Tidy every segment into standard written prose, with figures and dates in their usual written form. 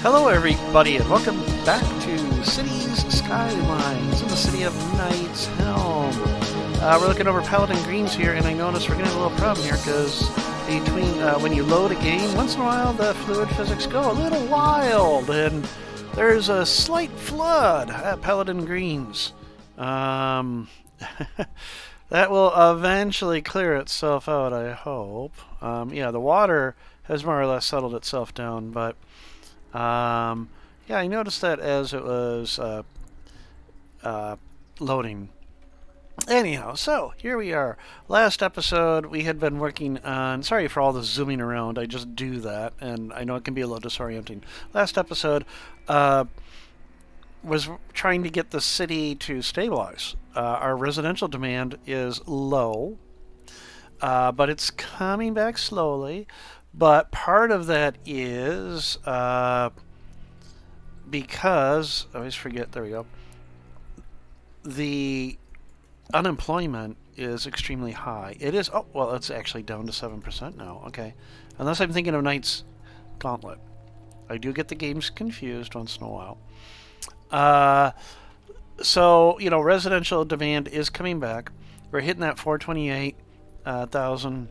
Hello, everybody, and welcome back to Cities Skylines in the city of Knight's Helm. We're looking over Paladin Greens here, and I notice we're going to have a little problem here because between when you load a game, once in a while the fluid physics go a little wild, and there's a slight flood at Paladin Greens. That will eventually clear itself out, I hope. Yeah, the water has more or less settled itself down, but yeah, I noticed that as it was loading. Anyhow, so here we are. Last episode, we had been working on... Sorry for all the zooming around. I just do that, and I know it can be a little disorienting. Last episode was trying to get the city to stabilize. Our residential demand is low, but it's coming back slowly. But part of that is because, I always forget, there we go, the unemployment is extremely high. It is, oh, well, it's actually down to 7% now, okay. Unless I'm thinking of Knight's Gauntlet. I do get the games confused once in a while. So, you know, residential demand is coming back. We're hitting that 428,000.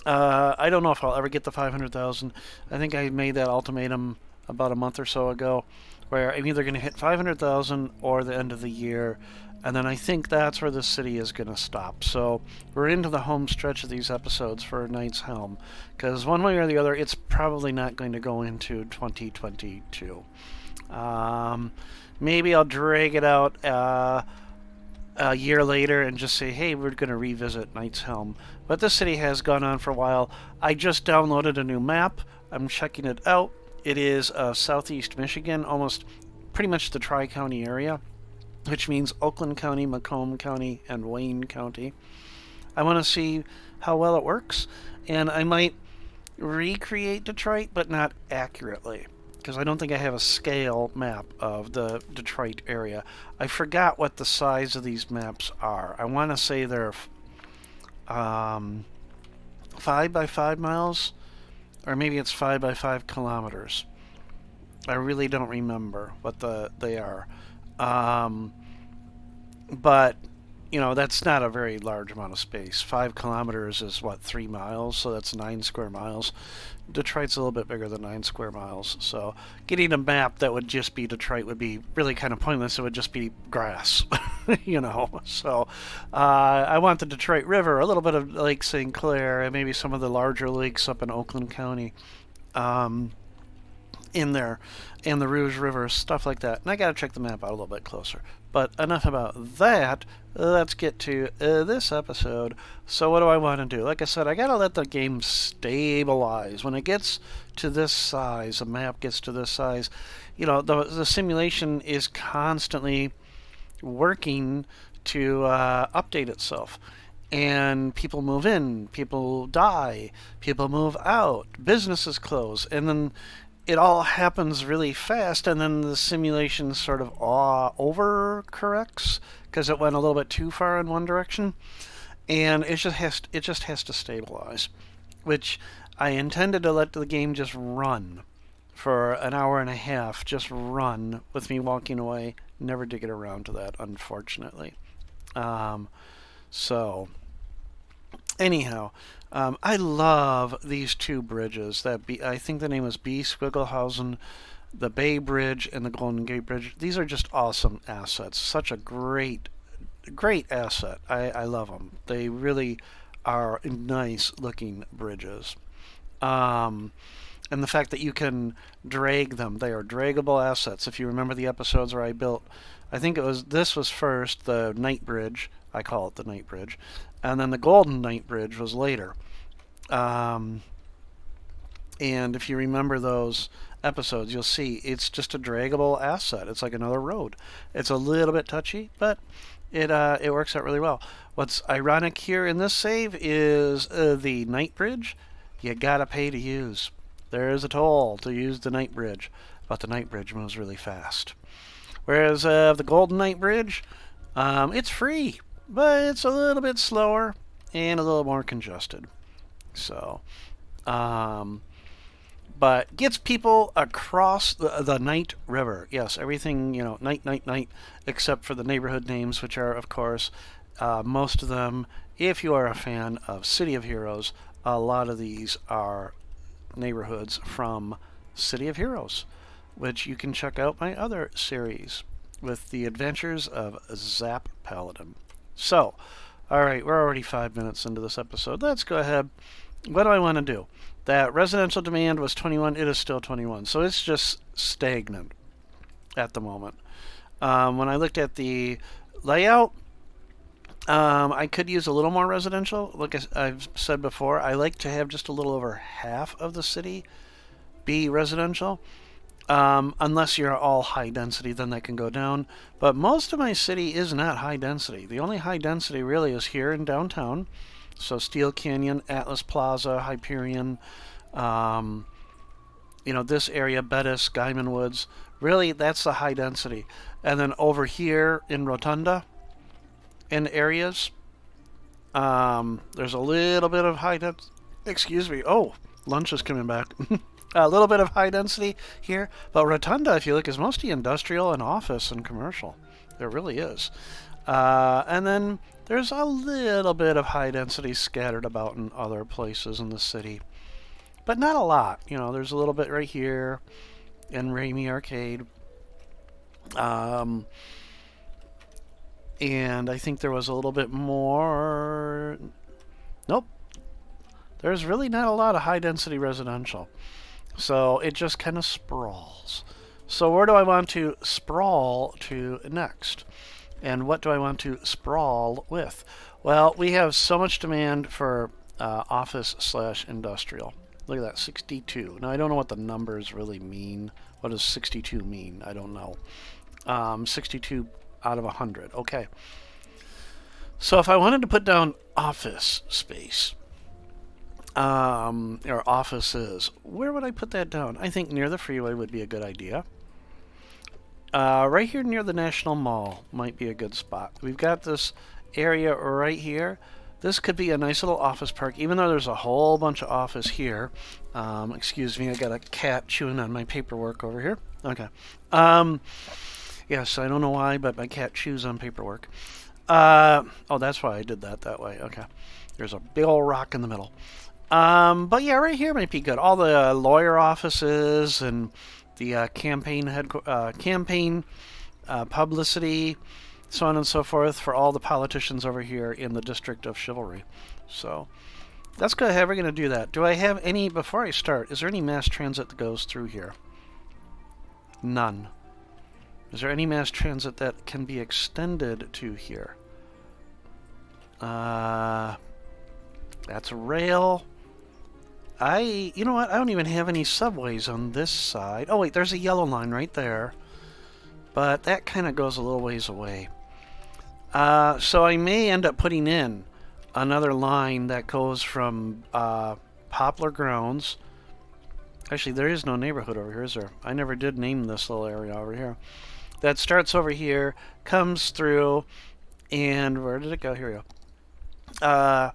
I don't know if I'll ever get the 500,000. I think I made that ultimatum about a month or so ago, where I'm either going to hit 500,000 or the end of the year, and then I think that's where the city is going to stop. So we're into the home stretch of these episodes for Knight's Helm, because one way or the other, it's probably not going to go into 2022. Maybe I'll drag it out a year later and just say, hey, we're going to revisit Knight's Helm. But this city has gone on for a while. I just downloaded a new map. I'm checking it out. It is southeast Michigan, almost pretty much the Tri-County area, which means Oakland County, Macomb County, and Wayne County. I want to see how well it works, and I might recreate Detroit, but not accurately, because I don't think I have a scale map of the Detroit area. I forgot what the size of these maps are. I want to say they're 5 by 5 miles, or maybe it's 5 by 5 kilometers. I really don't remember what they are. But, you know, that's not a very large amount of space. 5 kilometers is, what, 3 miles? So that's 9 square miles. Detroit's a little bit bigger than 9 square miles. So getting a map that would just be Detroit would be really kind of pointless. It would just be grass, you know. So I want the Detroit River, a little bit of Lake St. Clair, and maybe some of the larger lakes up in Oakland County in there, and the Rouge River, stuff like that. And I got to check the map out a little bit closer. But enough about that. Let's get to this episode. So what do I want to do? Like I said, I got to let the game stabilize. When it gets to this size, a map gets to this size, you know, the simulation is constantly working to update itself. And people move in, people die, people move out, businesses close, and then it all happens really fast, and then the simulation sort of overcorrects because it went a little bit too far in one direction, and it just has to stabilize, which I intended to let the game just run for an hour and a half, just run with me walking away. Never did get around to that, unfortunately. So anyhow, I love these two bridges. I think the name is B. Squigglehausen, the Bay Bridge, and the Golden Gate Bridge. These are just awesome assets. Such a great asset. I love them. They really are nice-looking bridges. And the fact that you can drag them. They are draggable assets. If you remember the episodes where I built, I think this was first, the Night Bridge. I call it the Night Bridge. And then the Golden Night Bridge was later. And if you remember those episodes, you'll see it's just a draggable asset. It's like another road. It's a little bit touchy, but it works out really well. What's ironic here in this save is the Night Bridge. You gotta pay to use. There is a toll to use the Night Bridge, but the Night Bridge moves really fast. Whereas the Golden Night Bridge, it's free, but it's a little bit slower and a little more congested. So, but but gets people across the Night River. Yes, everything, night, night, night, except for the neighborhood names, which are, of course, most of them, if you are a fan of City of Heroes, a lot of these are neighborhoods from City of Heroes, which you can check out my other series with the adventures of Zap Paladin. So, alright, we're already 5 minutes into this episode. Let's go ahead. What do I want to do? That residential demand was 21. It is still 21. So it's just stagnant at the moment. When I looked at the layout, I could use a little more residential. Like I've said before, I like to have just a little over half of the city be residential. Unless you're all high density, then that can go down. But most of my city is not high density. The only high density really is here in downtown. So Steel Canyon, Atlas Plaza, Hyperion, this area, Bettis, Guyman Woods. Really, that's the high density. And then over here in Rotunda, in areas, there's a little bit of high density. Excuse me. Oh, lunch is coming back. A little bit of high density here. But Rotunda, if you look, is mostly industrial and office and commercial. There really is. And then there's a little bit of high density scattered about in other places in the city. But not a lot. There's a little bit right here in Ramey Arcade. And I think there was a little bit more. Nope. There's really not a lot of high density residential. So it just kind of sprawls. So where do I want to sprawl to next? And what do I want to sprawl with? Well, we have so much demand for office/industrial. Look at that, 62. Now, I don't know what the numbers really mean. What does 62 mean? I don't know. 62 out of 100. Okay. So if I wanted to put down office space, or offices, where would I put that down? I think near the freeway would be a good idea. Right here near the National Mall might be a good spot. We've got this area right here. This could be a nice little office park, even though there's a whole bunch of office here. Excuse me, I got a cat chewing on my paperwork over here. Okay. Yes, I don't know why, but my cat chews on paperwork. Oh, that's why I did that way. Okay. There's a big old rock in the middle. But yeah, right here might be good. All the lawyer offices and the campaign publicity, so on and so forth, for all the politicians over here in the District of Chivalry. So let's go ahead. We're going to do that. Do I have any, before I start, is there any mass transit that goes through here? None. Is there any mass transit that can be extended to here? That's rail. You know what? I don't even have any subways on this side. Oh, wait, there's a yellow line right there. But that kind of goes a little ways away. So I may end up putting in another line that goes from Poplar Grounds. Actually, there is no neighborhood over here, is there? I never did name this little area over here. That starts over here, comes through, and where did it go? Here we go.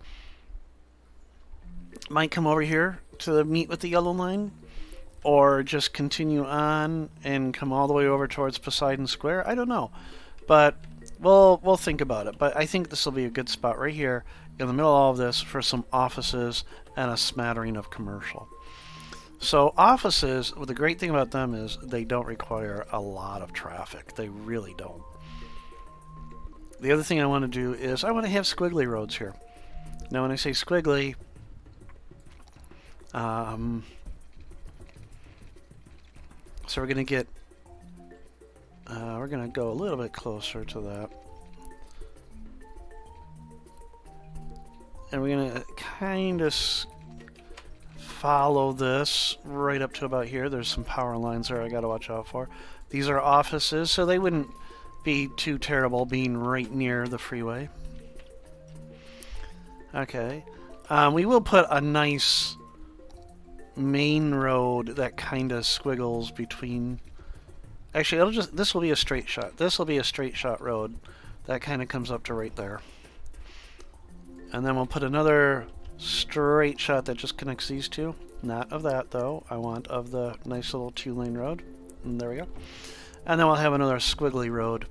Might come over here to meet with the yellow line, or just continue on and come all the way over towards Poseidon Square. I don't know, but we'll think about it. But I think this will be a good spot right here in the middle of all of this for some offices and a smattering of commercial. So offices, well, the great thing about them is they don't require a lot of traffic. They really don't. The other thing I want to do is I want to have squiggly roads here. Now when I say squiggly, so we're going to get, we're going to go a little bit closer to that. And we're going to kind of follow this right up to about here. There's some power lines there I got to watch out for. These are offices, so they wouldn't be too terrible being right near the freeway. Okay. We will put a nice main road that kind of squiggles between. Actually, this will be a straight shot. This will be a straight shot road that kind of comes up to right there. And then we'll put another straight shot that just connects these two. Not of that, though. I want of the nice little 2-lane road. And there we go. And then we'll have another squiggly road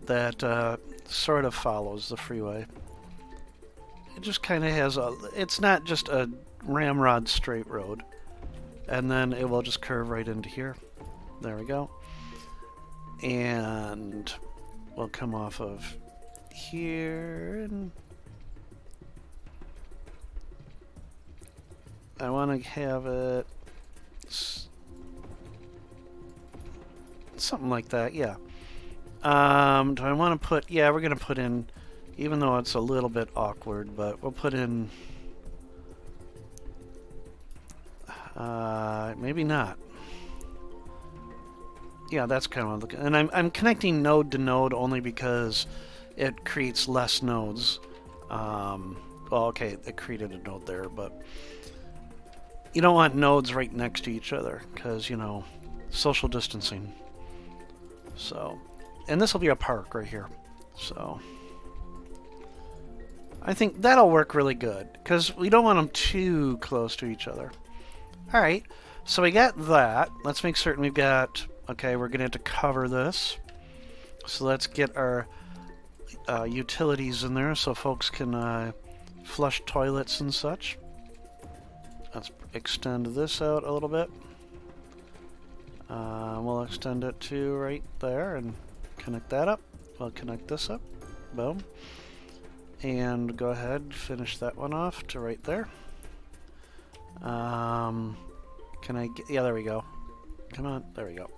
that sort of follows the freeway. It just kind of has a... It's not just a ramrod straight road. And then it will just curve right into here. There we go. And we'll come off of here. And I want to have it... something like that, yeah. Do I want to put... Yeah, we're going to put in... Even though it's a little bit awkward, but we'll put in... maybe not. Yeah, that's kind of what I'm looking... And I'm connecting node to node only because it creates less nodes. Well, okay, it created a node there, but... You don't want nodes right next to each other, because, you know, social distancing. So... And this will be a park right here. So... I think that'll work really good, because we don't want them too close to each other. Alright, so we got that. Let's make certain we've got... Okay, we're going to have to cover this. So let's get our utilities in there so folks can flush toilets and such. Let's extend this out a little bit. We'll extend it to right there and connect that up. We'll connect this up. Boom. And go ahead, finish that one off to right there. Can I get... Yeah, there we go. Come on, there we go.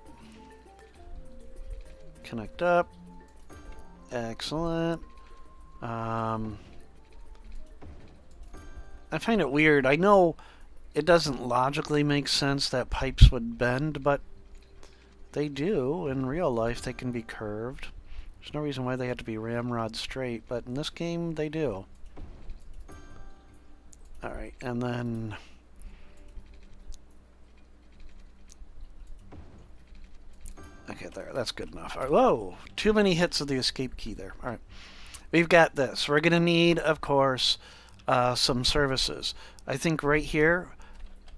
Connect up. Excellent. I find it weird. I know it doesn't logically make sense that pipes would bend, but they do. In real life, they can be curved. There's no reason why they have to be ramrod straight, but in this game, they do. Alright, and then... Okay, there, that's good enough. Right, whoa! Too many hits of the escape key there. Alright. We've got this. We're going to need, of course, some services. I think right here,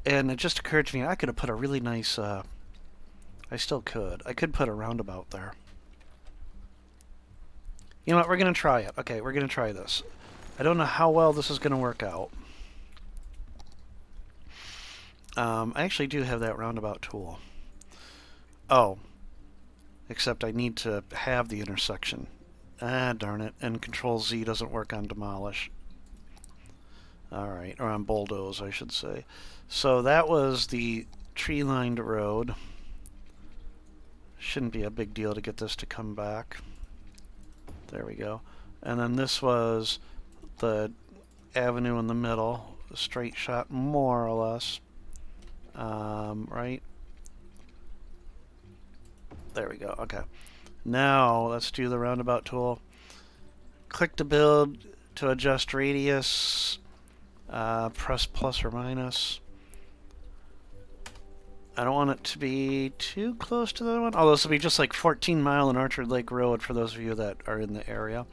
and it just occurred to me, I could have put a really nice... I still could. I could put a roundabout there. You know what, we're going to try it. Okay, we're going to try this. I don't know how well this is going to work out. I actually do have that roundabout tool. Oh. Except I need to have the intersection. Ah, darn it. And Control-Z doesn't work on demolish. Alright, or on bulldoze, I should say. So that was the tree-lined road. Shouldn't be a big deal to get this to come back. There we go. And then this was the avenue in the middle, a straight shot, more or less. Right? There we go. Okay. Now, let's do the roundabout tool. Click to build to adjust radius. Press plus or minus. I don't want it to be too close to the other one. Oh, this will be just like 14 Mile and Orchard Lake Road for those of you that are in the area.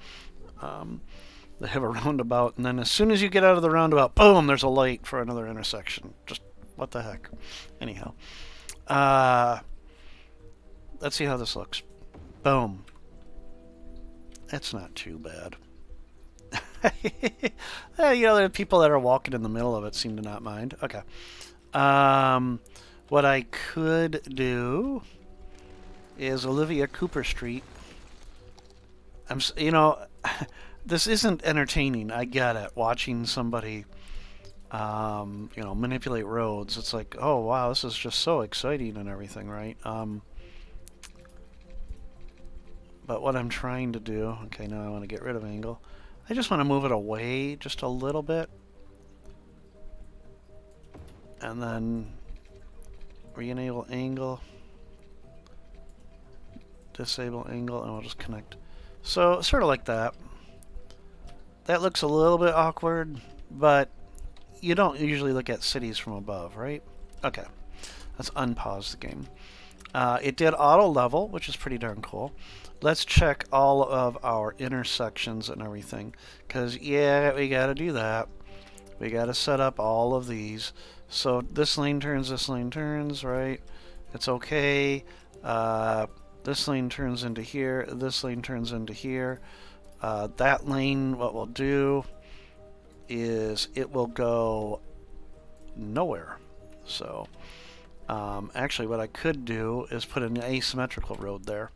They have a roundabout, and then as soon as you get out of the roundabout, boom, there's a light for another intersection. Just, what the heck. Anyhow. Let's see how this looks. Boom. That's not too bad. You know, the people that are walking in the middle of it seem to not mind. Okay. What I could do is Olivia Cooper Street. You know, this isn't entertaining. I get it. Watching somebody, you know, manipulate roads. It's like, oh wow, this is just so exciting and everything, right? But what I'm trying to do, okay, now I want to get rid of angle. I just want to move it away just a little bit. And then re-enable angle. Disable angle, and we'll just connect. So, sort of like that. That looks a little bit awkward, but you don't usually look at cities from above, right? Okay. Let's unpause the game. It did auto level, which is pretty darn cool. Let's check all of our intersections and everything, because yeah, we gotta do that. We gotta set up all of these So this lane turns, right? It's okay. This lane turns into here. This lane turns into here. That lane, what we'll do is it will go nowhere. So actually what I could do is put an asymmetrical road there.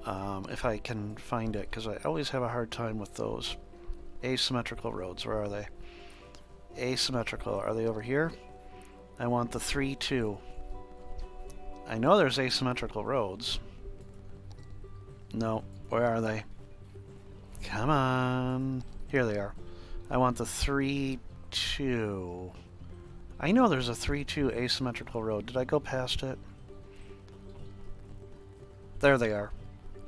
If I can find it, because I always have a hard time with those. Asymmetrical roads, where are they? Asymmetrical, are they over here? I want the 3, 2. I know there's asymmetrical roads. No, where are they? Come on. Here they are. I want the 3, 2. I know there's a 3, 2 asymmetrical road. Did I go past it? There they are.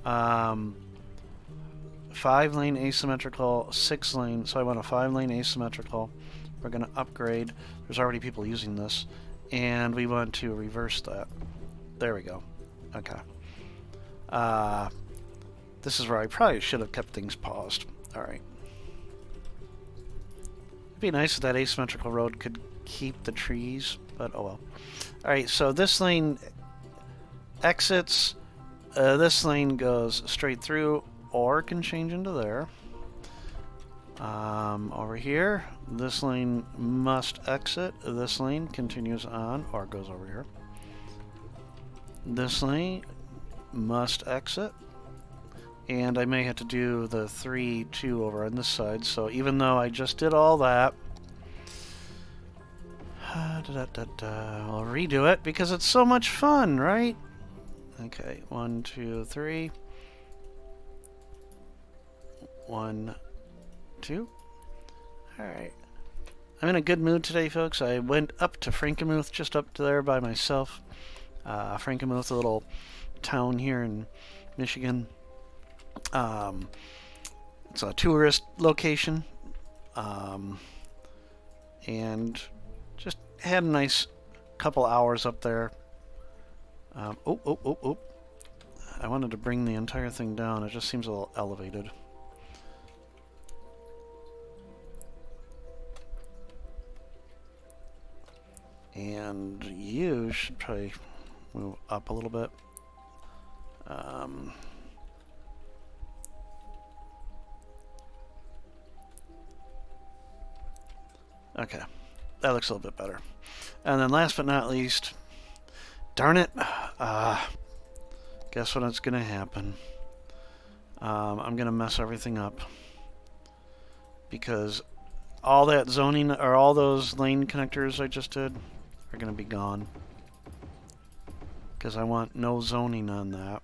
5-lane asymmetrical, 6-lane. So I want a 5-lane asymmetrical. We're going to upgrade. There's already people using this. And we want to reverse that. There we go. Okay. This is where I probably should have kept things paused. Alright. It'd be nice if that asymmetrical road could keep the trees, but oh well. Alright, so this lane exits. This lane goes straight through, or can change into there. Over here, this lane must exit. This lane continues on, or goes over here. This lane must exit. And I may have to do the 3, 2 over on this side. So even though I just did all that, I'll redo it because it's so much fun, right? Okay, 1, 2, 3. 1, 2. Alright. I'm in a good mood today, folks. I went up to Frankenmuth, just up to there by myself. Frankenmuth, a little town here in Michigan. It's a tourist location. And just had a nice couple hours up there. I wanted to bring the entire thing down. It just seems a little elevated. And you should probably move up a little bit. Okay, that looks a little bit better. And then last but not least, darn it, guess what's gonna happen? I'm gonna mess everything up because all that zoning, or all those lane connectors I just did, are gonna be gone because I want no zoning on that.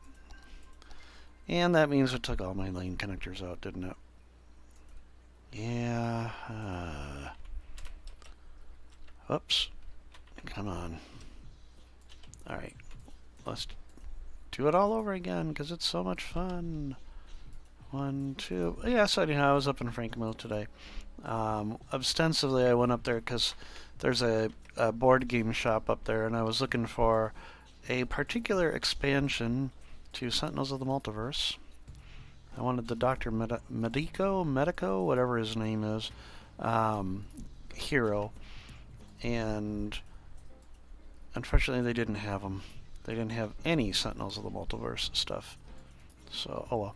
And that means it took all my lane connectors out, didn't it? Yeah. Oops. Come on. Alright. Let's do it all over again because it's so much fun. 1, 2. Yes, I was up in Frankenmuth today. Ostensibly, I went up there because there's a board game shop up there, and I was looking for a particular expansion to Sentinels of the Multiverse. I wanted the Dr. Medico, whatever his name is, hero. And unfortunately, they didn't have them. They didn't have any Sentinels of the Multiverse stuff. So, oh well.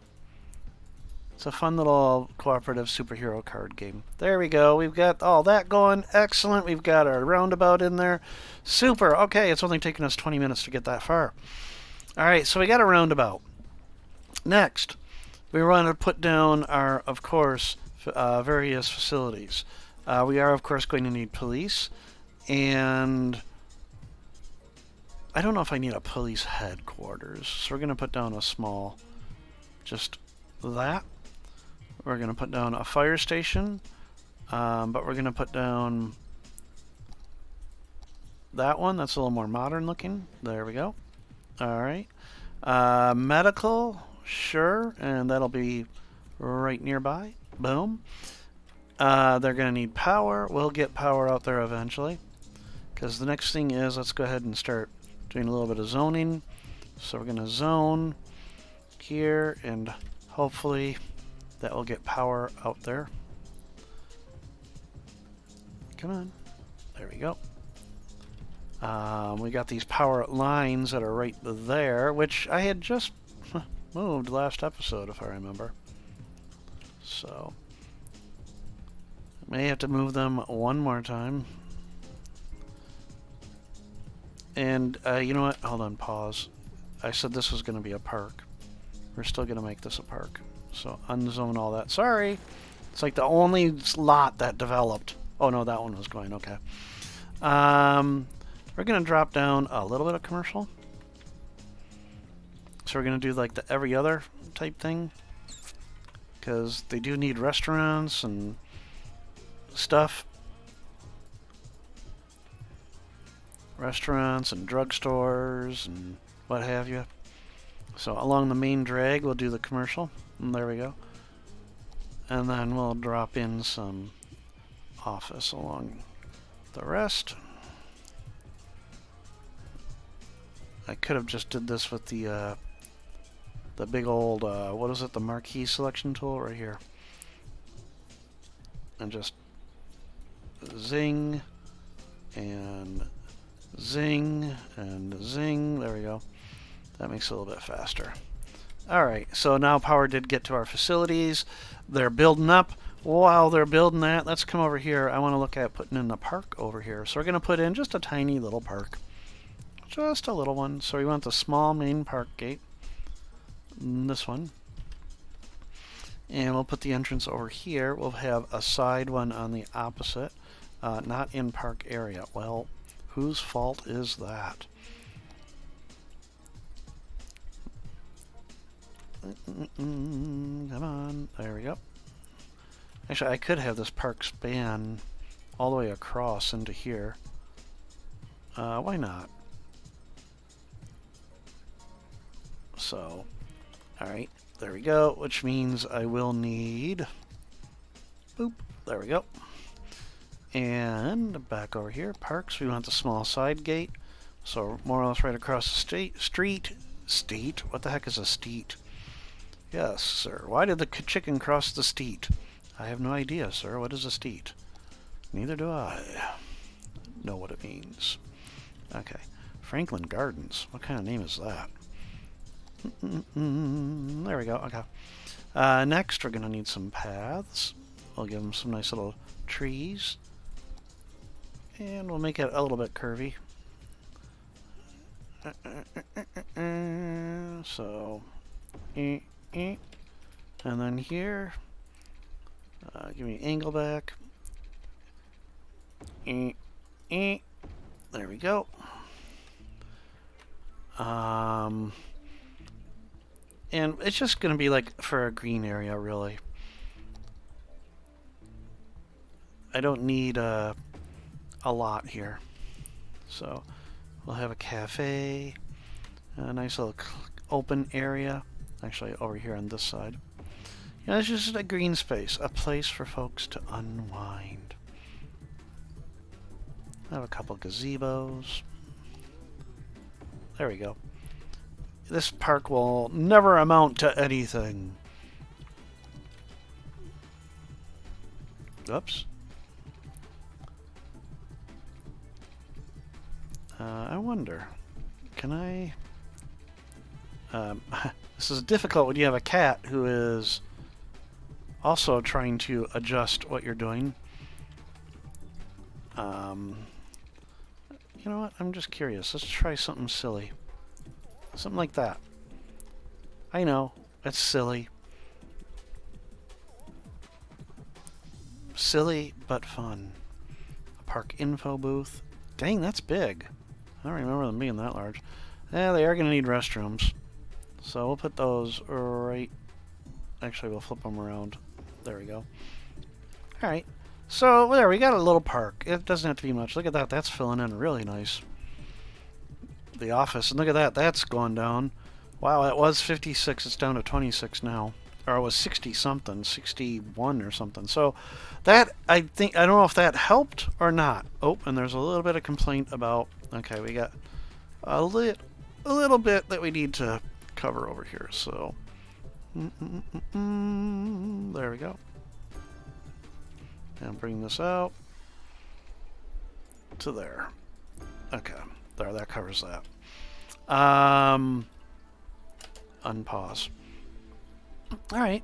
It's a fun little cooperative superhero card game. There we go. We've got all that going. Excellent. We've got our roundabout in there. Super. Okay, it's only taken us 20 minutes to get that far. Alright, so we got a roundabout. Next, we want to put down our, of course, various facilities. We are, of course, going to need police. And I don't know if I need a police headquarters. So we're going to put down a small, just that. We're going to put down a fire station, but we're going to put down that one. That's a little more modern looking. There we go. All right. Medical, sure, and that'll be right nearby. Boom. They're going to need power. We'll get power out there eventually. Because the next thing is, let's go ahead and start doing a little bit of zoning. So we're going to zone here, and hopefully that will get power out there. Come on. There we go. We got these power lines that are right there, which I had just moved last episode, if I remember. So, may have to move them one more time. And you know what? Hold on, pause. I said this was going to be a park. We're still going to make this a park. So unzone all that. Sorry. It's like the only lot that developed. Oh no, that one was going. Okay. We're going to drop down a little bit of commercial. So we're going to do like the every other type thing. Because they do need restaurants and stuff. Restaurants and drugstores and what have you. So along the main drag we'll do the commercial. And there we go. And then we'll drop in some office along the rest. I could have just did this with the big old, what is it, the marquee selection tool right here. And just zing and zing and zing. There we go. That makes it a little bit faster. Alright, so now power did get to our facilities. They're building up. While they're building that, let's come over here. I want to look at putting in the park over here. So we're going to put in just a tiny little park. Just a little one. So we want the small main park gate. This one. And we'll put the entrance over here. We'll have a side one on the opposite. Not in park area. Well, whose fault is that? Come on. There we go. Actually, I could have this park span all the way across into here. Why not? So, alright, there we go, which means I will need, boop, there we go. And back over here, parks, we want the small side gate. So more or less right across the street, what the heck is a street? Yes, sir, why did the chicken cross the street? I have no idea, sir, what is a street? Neither do I know what it means. Okay, Franklin Gardens, what kind of name is that? There we go. Okay. Next, we're going to need some paths. We'll give them some nice little trees. And we'll make it a little bit curvy. So, and then here, give me angle back. There we go. And it's just going to be like for a green area, really. I don't need a lot here. So we'll have a cafe, a nice little open area. Actually, over here on this side. Yeah, it's just a green space, a place for folks to unwind. I have a couple gazebos. There we go. This park will never amount to anything. Oops. I wonder, can I... this is difficult when you have a cat who is also trying to adjust what you're doing. You know what? I'm just curious. Let's try something silly. Something like that. I know, it's silly. Silly, but fun. A park info booth. Dang, that's big. I don't remember them being that large. Yeah, they are going to need restrooms. So we'll put those right... Actually, we'll flip them around. There we go. Alright. So, there, we got a little park. It doesn't have to be much. Look at that. That's filling in really nice. The office, and look at that, that's gone down. Wow, it was 56, it's down to 26 now. Or it was 60 something, 61 or something. So that, I don't know if that helped or not. Oh, and there's a little bit of complaint about, okay, we got a little bit that we need to cover over here. So, there we go. And bring this out. to there. Okay, there, that covers that. Unpause. All right.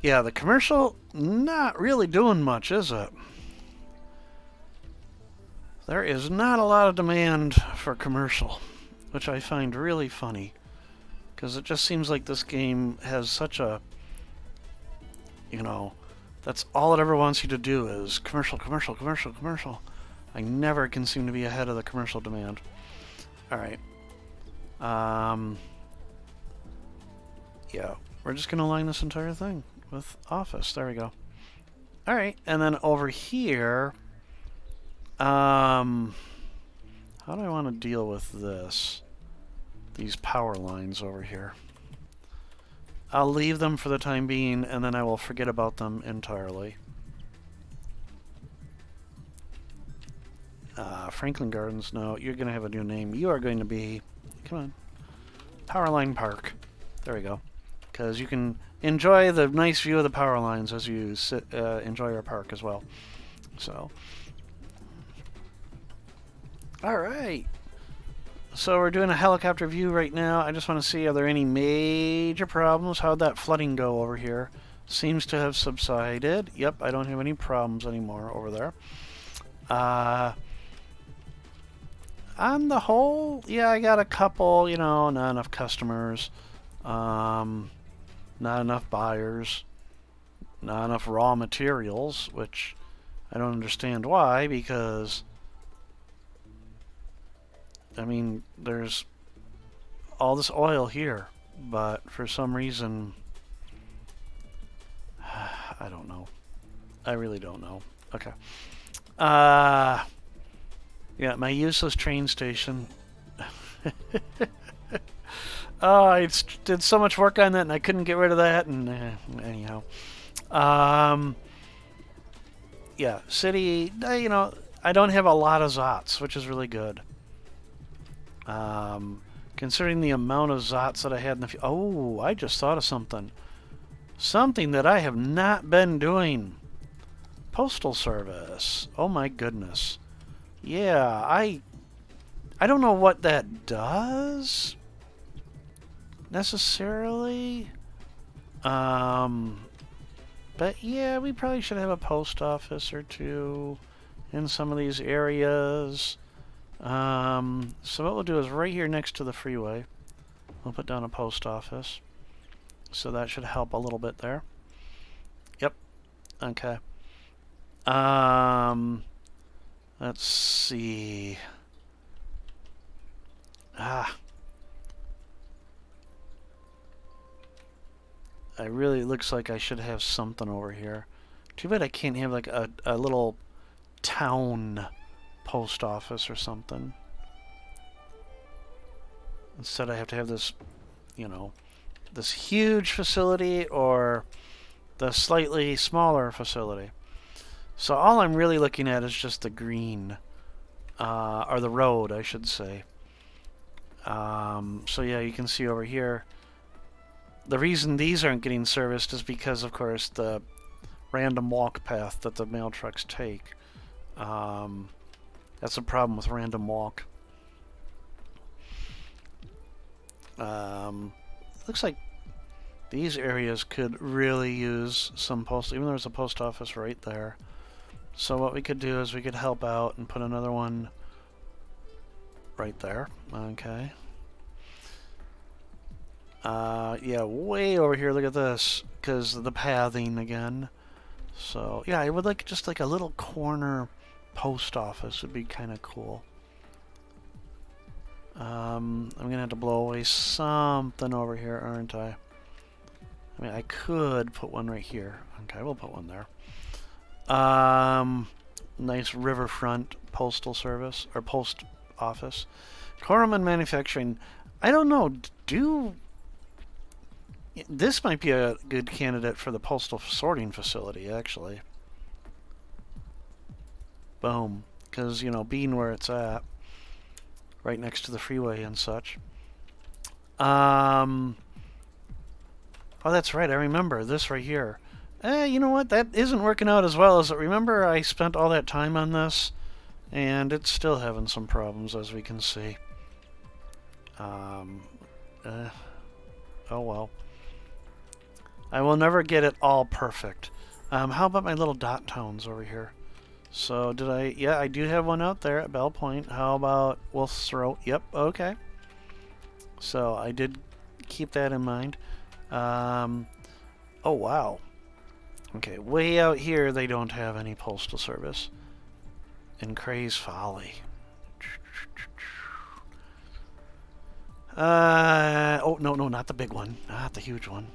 Yeah, the commercial, not really doing much, is it? There is not a lot of demand for commercial, which I find really funny, because it just seems like this game has such a, you know, that's all it ever wants you to do is commercial, commercial, commercial, commercial. I never can seem to be ahead of the commercial demand. All right. Yeah, we're just going to line this entire thing with office. There we go. All right, and then over here, how do I want to deal with this? These power lines over here. I'll leave them for the time being, and then I will forget about them entirely. Franklin Gardens, no, you're going to have a new name. You are going to be, come on, Powerline Park. There we go. Because you can enjoy the nice view of the power lines as you enjoy our park as well. So, all right. So we're doing a helicopter view right now. I just want to see, are there any major problems? How'd that flooding go over here? Seems to have subsided. Yep, I don't have any problems anymore over there. On the whole, yeah, I got a couple, you know, not enough customers. Not enough buyers. Not enough raw materials, which I don't understand why, because I mean, there's all this oil here, but for some reason, I don't know. I really don't know. Okay. Yeah, my useless train station. Oh, I did so much work on that, and I couldn't get rid of that, and anyhow. Yeah, city, you know, I don't have a lot of Zots, which is really good. Considering the amount of Zots that I had in the... Oh, I just thought of something. Something that I have not been doing. Postal service. Oh my goodness. Yeah, I don't know what that does necessarily. But yeah, we probably should have a post office or two in some of these areas. So what we'll do is right here next to the freeway, we'll put down a post office. So that should help a little bit there. Yep. Okay. Let's see. It really looks like I should have something over here. Too bad I can't have like a little town post office or something. Instead I have to have this, you know, this huge facility or the slightly smaller facility. So all I'm really looking at is just the green, or the road, I should say. So yeah, you can see over here, the reason these aren't getting serviced is because, of course, the random walk path that the mail trucks take. That's a problem with random walk. Looks like these areas could really use some post, even though there's a post office right there. So what we could do is we could help out and put another one right there. Okay. Yeah, way over here. Look at this, because of the pathing again. So yeah, I would like just like a little corner post office would be kind of cool. I'm gonna have to blow away something over here, aren't I? I mean, I could put one right here. Okay, we'll put one there. Nice riverfront postal service or post office. Corman Manufacturing. I don't know. This might be a good candidate for the postal sorting facility, actually. Boom. Because, you know, being where it's at, right next to the freeway and such. Oh, that's right. I remember this right here. You know what? That isn't working out as well as it. Remember, I spent all that time on this, and it's still having some problems, as we can see. Um, uh, oh well. I will never get it all perfect. How about my little dot towns over here? So did I? Yeah, I do have one out there at Bell Point. How about Wolf's Throat? Yep. Okay. So I did keep that in mind. Oh wow. Okay, way out here they don't have any postal service. In Cray's Folly. Oh no, not the big one, not the huge one.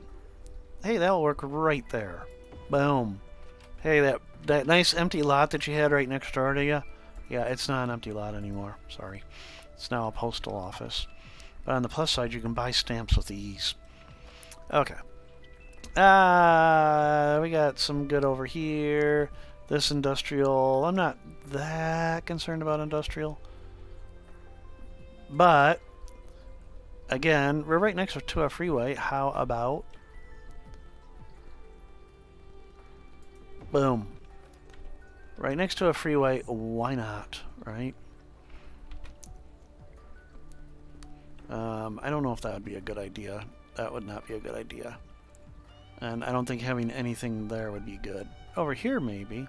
Hey, that'll work right there. Boom. Hey, that nice empty lot that you had right next door to you. Yeah, it's not an empty lot anymore. Sorry, it's now a postal office. But on the plus side, you can buy stamps with ease. Okay. We got some good over here. This industrial, I'm not that concerned about industrial. But, again, we're right next to a freeway. How about... Boom. Right next to a freeway, why not, right? I don't know if that would be a good idea. That would not be a good idea. And I don't think having anything there would be good. Over here, maybe.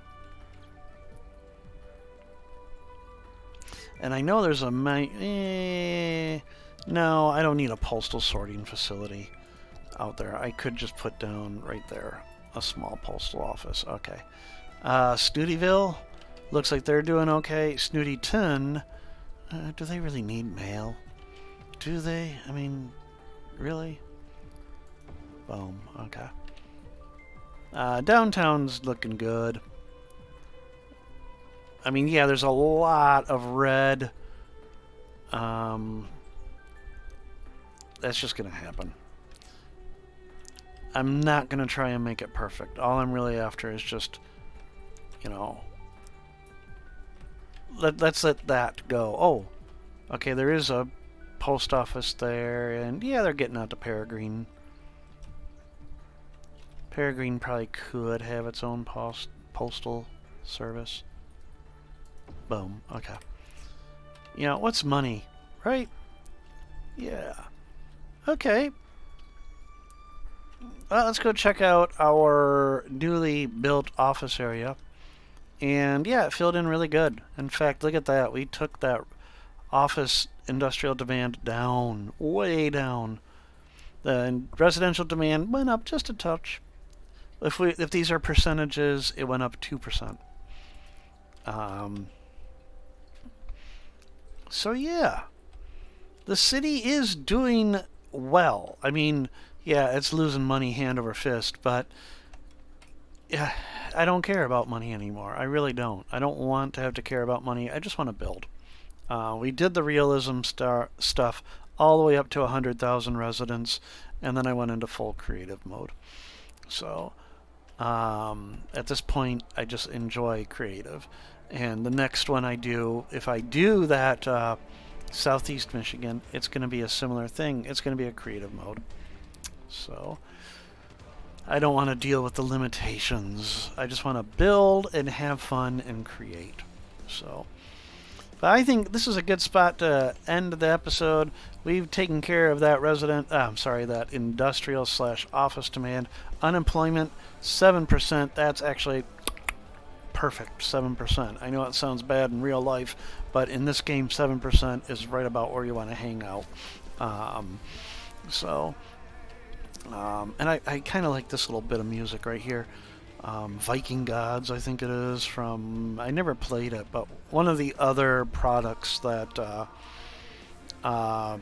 And I know there's a... no, I don't need a postal sorting facility out there. I could just put down right there a small postal office. Okay. Snootyville, looks like they're doing okay. Snootyton, do they really need mail? Do they? I mean, really? Boom. Okay. Downtown's looking good. I mean, yeah, there's a lot of red. That's just going to happen. I'm not going to try and make it perfect. All I'm really after is just, you know, let's let that go. Oh, okay, there is a post office there, and yeah, they're getting out to Peregrine. Peregrine probably could have its own postal service. Boom. Okay. You know, what's money, right? Yeah. Okay. Well, let's go check out our newly built office area. And yeah, it filled in really good. In fact, look at that. We took that office industrial demand down, way down. The residential demand went up just a touch. If these are percentages, it went up 2%. So yeah, the city is doing well. I mean, yeah, it's losing money hand over fist, but yeah, I don't care about money anymore. I really don't. I don't want to have to care about money. I just want to build. We did the realism stuff all the way up to 100,000 residents, and then I went into full creative mode. So at this point, I just enjoy creative. And the next one I do, if I do that Southeast Michigan, it's going to be a similar thing. It's going to be a creative mode. So I don't want to deal with the limitations. I just want to build and have fun and create. So, but I think this is a good spot to end the episode. We've taken care of that that industrial / office demand. Unemployment, 7%. That's actually perfect, 7%. I know it sounds bad in real life, but in this game, 7% is right about where you want to hang out. And I kind of like this little bit of music right here. Viking Gods, I think it is, from... I never played it, but one of the other products that... I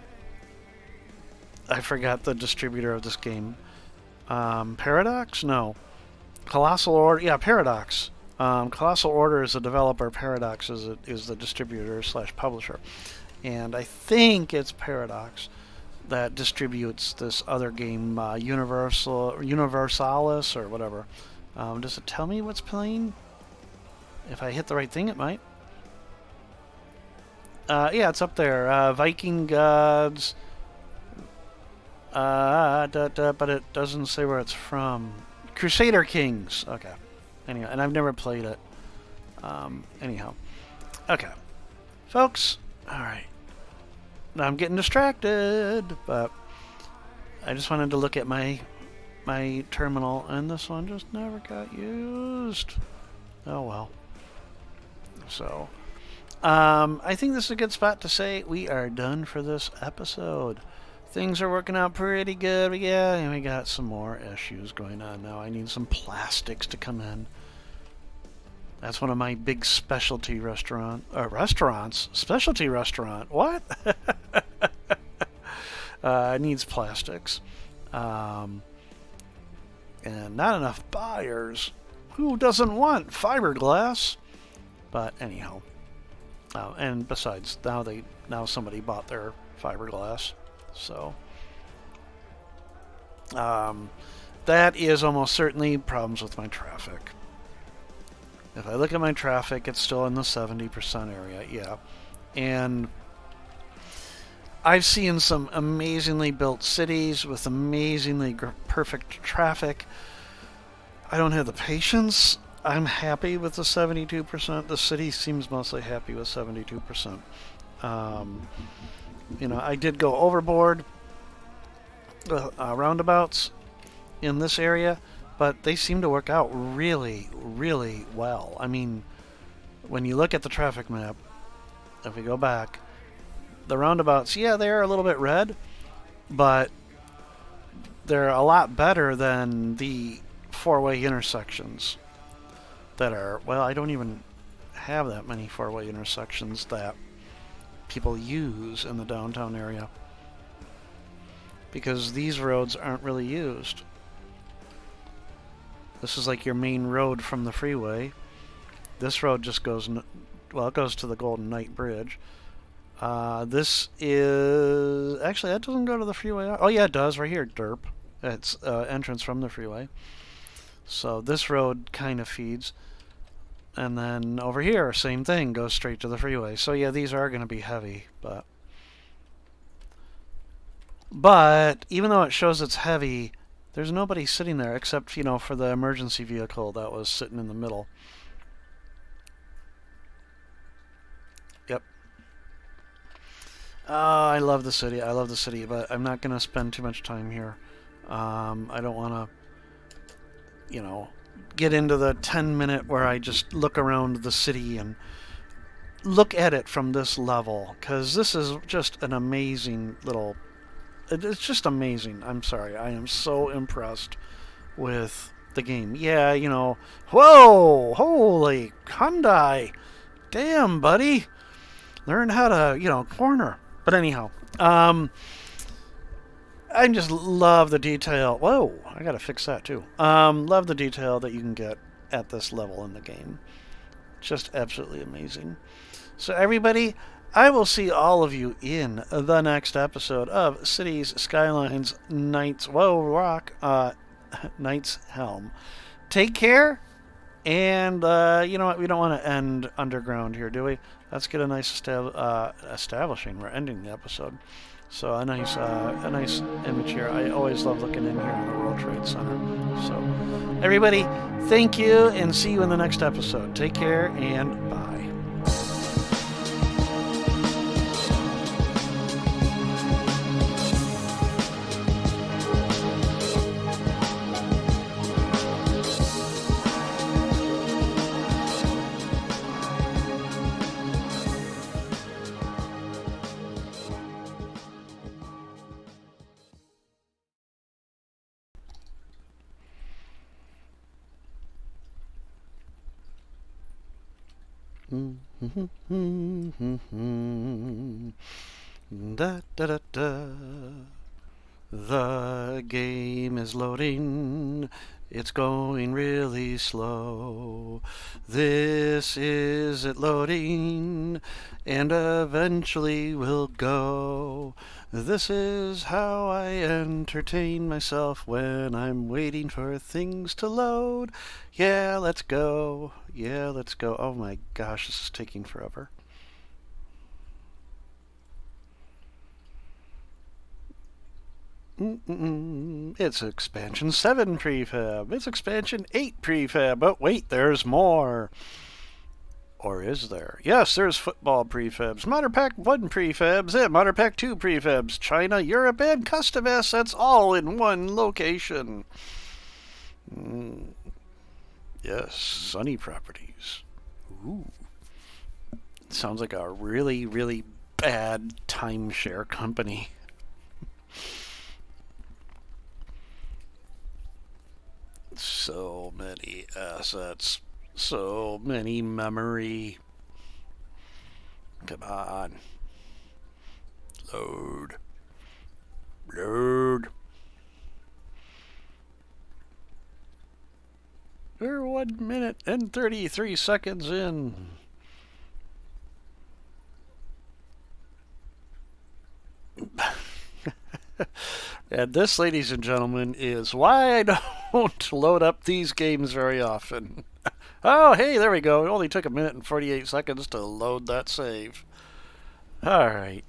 forgot the distributor of this game. Paradox? No. Colossal Order? Yeah, Paradox. Colossal Order is the developer. Paradox is the distributor / publisher. And I think it's Paradox that distributes this other game, Universalis or whatever. Does it tell me what's playing? If I hit the right thing, it might. Yeah, it's up there. Viking Gods. But it doesn't say where it's from. Crusader Kings. Okay. Anyhow, and I've never played it. Anyhow. Okay. Folks. Alright. Now I'm getting distracted, but I just wanted to look at my terminal, and this one just never got used. Oh well. So, I think this is a good spot to say we are done for this episode. Things are working out pretty good. Yeah, and we got some more issues going on now. I need some plastics to come in. That's one of my big specialty restaurants. Specialty restaurant. What? Needs plastics. And not enough buyers. Who doesn't want fiberglass? But anyhow. And besides, now somebody bought their fiberglass. So that is almost certainly problems with my traffic. If I look at my traffic, it's still in the 70% area, yeah. And I've seen some amazingly built cities with amazingly perfect traffic. I don't have the patience. I'm happy with the 72%. The city seems mostly happy with 72%. I did go overboard with roundabouts in this area, but they seem to work out really, really well. I mean, when you look at the traffic map, if we go back, the roundabouts, yeah, they're a little bit red, but they're a lot better than the four-way intersections that are, well, I don't even have that many four-way intersections that people use in the downtown area, because these roads aren't really used. This is like your main road from the freeway. This road just goes, it goes to the Golden Knight Bridge. This is, actually, that doesn't go to the freeway. Oh yeah, it does, right here, derp. It's entrance from the freeway. So this road kind of feeds. And then over here, same thing, goes straight to the freeway. So yeah, these are going to be heavy, but even though it shows it's heavy, there's nobody sitting there except, for the emergency vehicle that was sitting in the middle. Yep. I love the city, but I'm not going to spend too much time here. I don't want to, get into the 10-minute where I just look around the city and look at it from this level, because this is just an amazing little... It's just amazing. I'm sorry. I am so impressed with the game. Yeah, whoa! Holy Hyundai! Damn, buddy! Learn how to, corner. But anyhow, I just love the detail. Whoa, I gotta fix that too. Love the detail that you can get at this level in the game. Just absolutely amazing. So everybody, I will see all of you in the next episode of Cities, Skylines, Knights, Knights Helm. Take care, and you know what? We don't want to end underground here, do we? Let's get a nice establishing. We're ending the episode. So a nice image here. I always love looking in here in the World Trade Center. So everybody, thank you, and see you in the next episode. Take care, and bye. Da, da, da, da. The game is loading. It's going really slow. This is it loading, and eventually will go. This is how I entertain myself when I'm waiting for things to load. Yeah, let's go. Yeah, let's go. Oh my gosh, this is taking forever. It's expansion 7 prefab. It's expansion 8 prefab. But wait, there's more. Or is there? Yes, there's football prefabs, Modder Pack 1 prefabs, and Modder Pack 2 prefabs, China, Europe, and custom assets all in one location. Yes, Sunny Properties. Ooh. Sounds like a really, really bad timeshare company. So many assets. So many memory. Come on. Load. Load. We're 1 minute and 33 seconds in. And this, ladies and gentlemen, is why I don't load up these games very often. Oh, hey, there we go. It only took 1 minute and 48 seconds to load that save. All right.